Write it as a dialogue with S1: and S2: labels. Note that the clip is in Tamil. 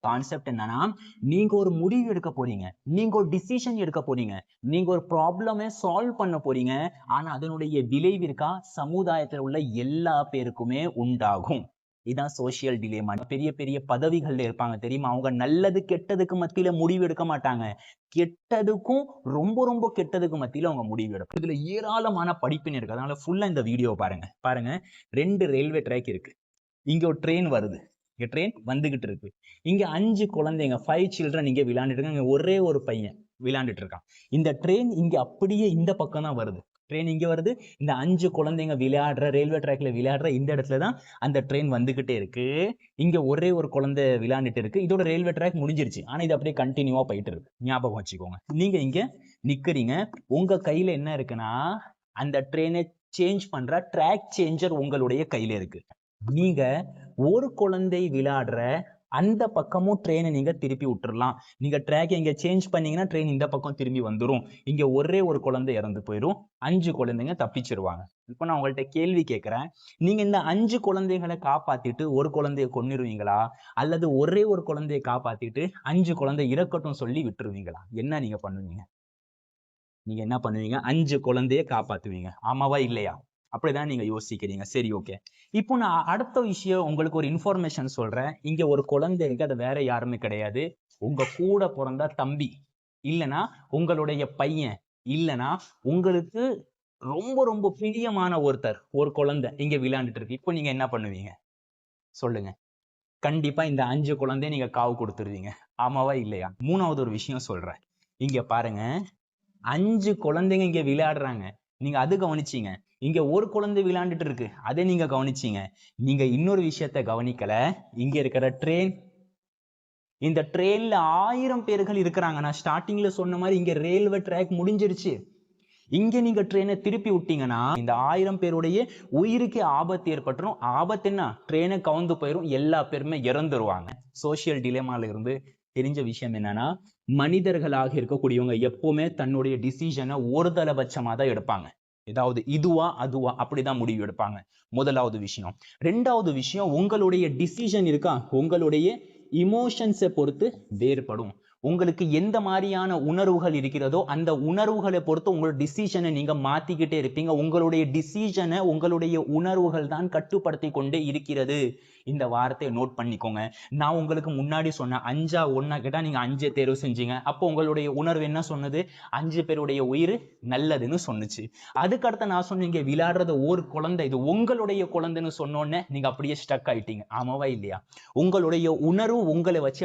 S1: கான்செப்ட் என்னன்னா, நீங்க ஒரு முடிவு எடுக்க போறீங்க, நீங்க ஒரு டிசிஷன் எடுக்க போறீங்க, நீங்க ஒரு ப்ராப்ளமை சால்வ் பண்ண போறீங்க. ஆனா அதனுடைய விளைவிற்கா சமுதாயத்தில் உள்ள எல்லா பேருக்குமே உண்டாகும். இதான் சோசியல் டிலேமா. பெரிய பெரிய பதவிகள்ல இருப்பாங்க தெரியுமா? அவங்க நல்லது கெட்டதுக்கு மத்தியில முடிவு எடுக்க மாட்டாங்க. கெட்டதுக்கும் ரொம்ப ரொம்ப கெட்டதுக்கு மத்தியில அவங்க முடிவு எடுப்பாங்க. இதுல ஏராளமான படிப்பினை இருக்கு. அதனால ஃபுல்லா இந்த வீடியோ பாருங்க. பாருங்க, 2 ரயில்வே ட்ராக் இருக்கு. இங்க ஒரு ட்ரெயின் வருது. இங்க ட்ரெயின் வந்துகிட்டு இருக்கு. இங்க 5 குழந்தைங்க 5 சில்ட்ரன் இங்க விளையாண்டுட்டு இருக்காங்க. ஒரே ஒரு பையன் விளையாண்டுட்டு இருக்கான். இந்த ட்ரெயின் இங்க அப்படியே இந்த பக்கம் தான் வருது. ட்ரெயின் இங்க வருது. இந்த 5 குழந்தைங்க விளையாடுற ரயில்வே ட்ராக்ல விளையாடுற இந்த இடத்துல தான் அந்த ட்ரெயின் வந்துகிட்டே இருக்கு. இங்க ஒரே ஒரு குழந்தை விளையாண்டுட்டு இருக்கு. இதோட ரயில்வே ட்ராக் முடிஞ்சிருச்சு. ஆனா இது அப்படியே கண்டினியூவா போயிட்டு இருக்கு. ஞாபகம் வச்சுக்கோங்க. நீங்க இங்க நிக்கிறீங்க. உங்க கையில என்ன இருக்குன்னா, அந்த ட்ரெயினை சேஞ்ச் பண்ற ட்ராக் சேஞ்சர் உங்களுடைய கையில இருக்கு. நீங்க ஒரு குழந்தை விளையாடுற அந்த பக்கமும் ட்ரெயினை நீங்க திருப்பி விட்டுறலாம். நீங்க ட்ராக் இங்க சேஞ்ச் பண்ணீங்கன்னா ட்ரெயின் இந்த பக்கம் திரும்பி வந்துரும். இங்க ஒரே ஒரு குழந்தை இறந்து போயிடும். 5 குழந்தைங்க தப்பிச்சிருவாங்க. இப்போ நான் உங்கள்ட்ட கேள்வி கேட்கிறேன். நீங்க இந்த 5 குழந்தைகளை காப்பாத்திட்டு ஒரு குழந்தைய கொன்னுருவீங்களா? அல்லது ஒரே ஒரு குழந்தையை காப்பாத்திட்டு 5 குழந்தை இறக்கட்டும் சொல்லி விட்டுருவீங்களா? என்ன நீங்க பண்ணுவீங்க? நீங்க என்ன பண்ணுவீங்க? 5 குழந்தைய காப்பாத்துவீங்க. ஆமாவா இல்லையா? அப்படிதான் நீங்க யோசிக்கிறீங்க. சரி, ஓகே. இப்போ நான் அடுத்த விஷயம் உங்களுக்கு ஒரு இன்ஃபர்மேஷன் சொல்றேன். இங்க ஒரு குழந்தை இருக்கு. அது வேற யாருமே கிடையாது. உங்க கூட பிறந்த தம்பி, இல்லனா உங்களுடைய பையன், இல்லனா உங்களுக்கு ரொம்ப ரொம்ப பிரியமான ஒருத்தர், ஒரு குழந்தை இங்க விளையாண்டுட்டு இருக்கு. இப்போ நீங்க என்ன பண்ணுவீங்க? சொல்லுங்க. கண்டிப்பா இந்த 5 குழந்தைய நீங்க காவு கொடுத்துருவீங்க. ஆமாவா இல்லையா? 3வது ஒரு விஷயம் சொல்றேன். இங்க பாருங்க. 5 குழந்தைங்க இங்க விளையாடுறாங்க. நீங்க அது கவனிச்சீங்க. இங்க ஒரு குழந்தை விளையாண்டுட்டு இருக்கு. அதை நீங்க கவனிச்சீங்க. நீங்க இன்னொரு விஷயத்த கவனிக்கல. இங்க இருக்கிற ட்ரெயின், இந்த ட்ரெயின்ல 1000 பேர்கள் இருக்கிறாங்க. நான் ஸ்டார்டிங்ல சொன்ன மாதிரி இங்க ரயில்வே ட்ராக் முடிஞ்சிருச்சு. இங்க நீங்க ட்ரெயினை திருப்பி விட்டீங்கன்னா இந்த 1000 பேருடைய உயிருக்கே ஆபத்து ஏற்பட்டுரும். ஆபத்து என்ன? ட்ரெயினை கவுந்து போயிரும். எல்லா பேருமே இறந்துருவாங்க. சோசியல் டிலேமால இருந்து தெரிஞ்ச விஷயம் என்னன்னா, மனிதர்களாக இருக்கக்கூடியவங்க எப்பவுமே தன்னுடைய டிசிஷனை ஒருதலைபட்சமா தான் எடுப்பாங்க. ஏதாவது இதுவா அதுவா அப்படிதான் முடிவு எடுப்பாங்க. முதலாவது விஷயம். 2வது விஷயம், உங்களுடைய டிசிஷன் இருக்கா, உங்களுடைய இமோஷன்ஸை பொறுத்து வேறுபடும். உங்களுக்கு எந்த மாதிரியான உணர்வுகள் இருக்கிறதோ அந்த உணர்வுகளை பொறுத்து உங்களோட டிசிஷனை நீங்க மாத்திக்கிட்டே இருப்பீங்க. உங்களுடைய டிசிஷனை உங்களுடைய உணர்வுகள் தான் கட்டுப்படுத்தி கொண்டே இருக்கிறது. இந்த வார்த்தையை நோட் பண்ணிக்கோங்க. நான் உங்களுக்கு முன்னாடி சொன்ன 5 1 கேட்டா நீங்க 5 தேர்வு செஞ்சீங்க. அப்போ உங்களுடைய உணர்வு என்ன சொன்னது? 5 பேருடைய உயிர் நல்லதுன்னு சொன்னுச்சு. அதுக்கடுத்து நான் சொன்னீங்க விளையாடுறது ஒரு குழந்தை, இது உங்களுடைய குழந்தைன்னு சொன்னோன்னே நீங்க அப்படியே ஸ்டக் ஆயிட்டீங்க. ஆமாவா இல்லையா? உங்களுடைய உணர்வு உங்களை வச்சு